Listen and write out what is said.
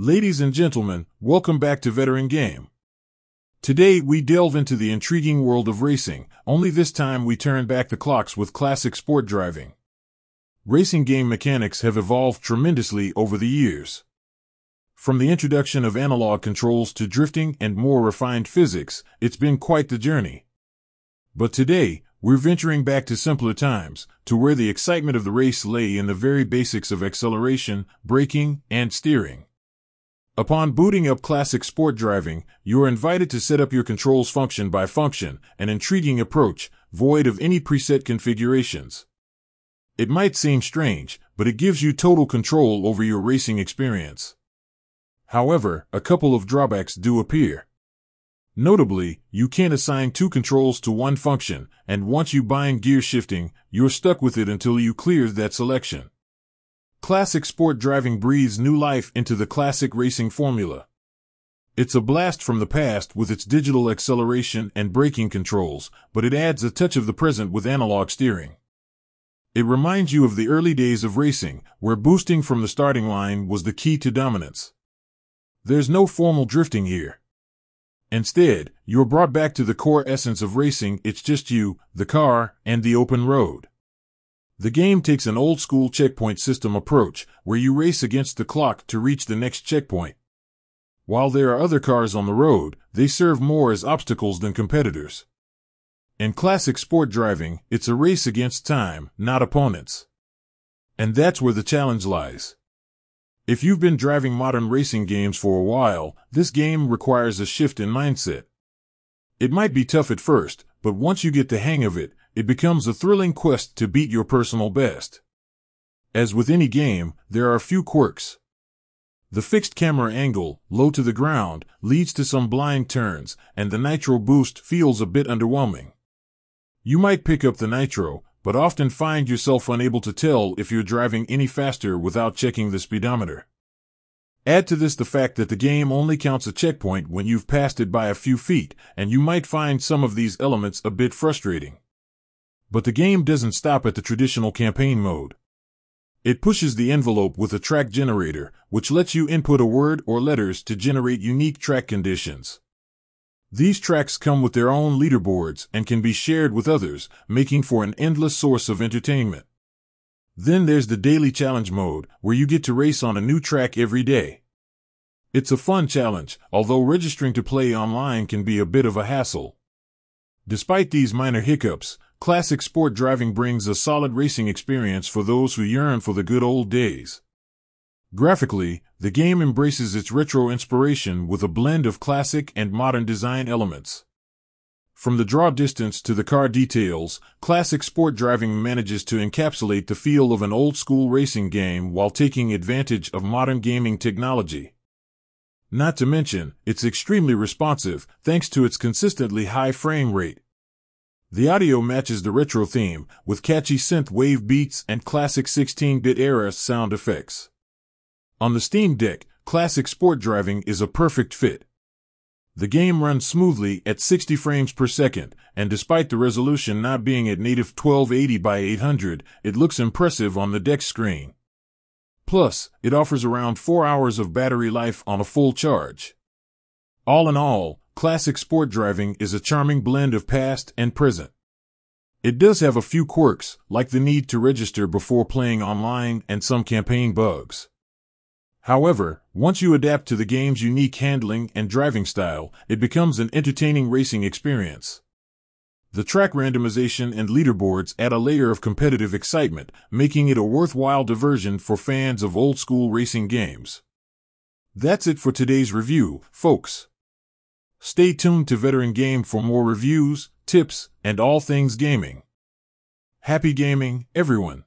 Ladies and gentlemen, welcome back to Veteran Game. Today we delve into the intriguing world of racing, only this time we turn back the clocks with classic sport driving. Racing game mechanics have evolved tremendously over the years. From the introduction of analog controls to drifting and more refined physics, it's been quite the journey. But today, we're venturing back to simpler times, to where the excitement of the race lay in the very basics of acceleration, braking, and steering. Upon booting up classic sport driving, you are invited to set up your controls function by function, an intriguing approach, void of any preset configurations. It might seem strange, but it gives you total control over your racing experience. However, a couple of drawbacks do appear. Notably, you can't assign two controls to one function, and once you bind gear shifting, you're stuck with it until you clear that selection. Classic sport driving breathes new life into the classic racing formula. It's a blast from the past with its digital acceleration and braking controls, but it adds a touch of the present with analog steering. It reminds you of the early days of racing, where boosting from the starting line was the key to dominance. There's no formal drifting here. Instead, you're brought back to the core essence of racing. It's just you, the car, and the open road. The game takes an old-school checkpoint system approach, where you race against the clock to reach the next checkpoint. While there are other cars on the road, they serve more as obstacles than competitors. In classic sport driving, it's a race against time, not opponents. And that's where the challenge lies. If you've been driving modern racing games for a while, this game requires a shift in mindset. It might be tough at first, but once you get the hang of it, it becomes a thrilling quest to beat your personal best. As with any game, there are a few quirks. The fixed camera angle, low to the ground, leads to some blind turns, and the nitro boost feels a bit underwhelming. You might pick up the nitro, but often find yourself unable to tell if you're driving any faster without checking the speedometer. Add to this the fact that the game only counts a checkpoint when you've passed it by a few feet, and you might find some of these elements a bit frustrating. But the game doesn't stop at the traditional campaign mode. It pushes the envelope with a track generator, which lets you input a word or letters to generate unique track conditions. These tracks come with their own leaderboards and can be shared with others, making for an endless source of entertainment. Then there's the daily challenge mode, where you get to race on a new track every day. It's a fun challenge, although registering to play online can be a bit of a hassle. Despite these minor hiccups, classic sport driving brings a solid racing experience for those who yearn for the good old days. Graphically, the game embraces its retro inspiration with a blend of classic and modern design elements. From the draw distance to the car details, classic sport driving manages to encapsulate the feel of an old-school racing game while taking advantage of modern gaming technology. Not to mention, it's extremely responsive, thanks to its consistently high frame rate. The audio matches the retro theme, with catchy synth wave beats and classic 16-bit era sound effects. On the Steam Deck, classic sport driving is a perfect fit. The game runs smoothly at 60 frames per second, and despite the resolution not being at native 1280 by 800, it looks impressive on the deck screen. Plus, it offers around 4 hours of battery life on a full charge. All in all, classic sport driving is a charming blend of past and present. It does have a few quirks, like the need to register before playing online and some campaign bugs. However, once you adapt to the game's unique handling and driving style, it becomes an entertaining racing experience. The track randomization and leaderboards add a layer of competitive excitement, making it a worthwhile diversion for fans of old-school racing games. That's it for today's review, folks. Stay tuned to Veteran Game for more reviews, tips, and all things gaming. Happy gaming, everyone!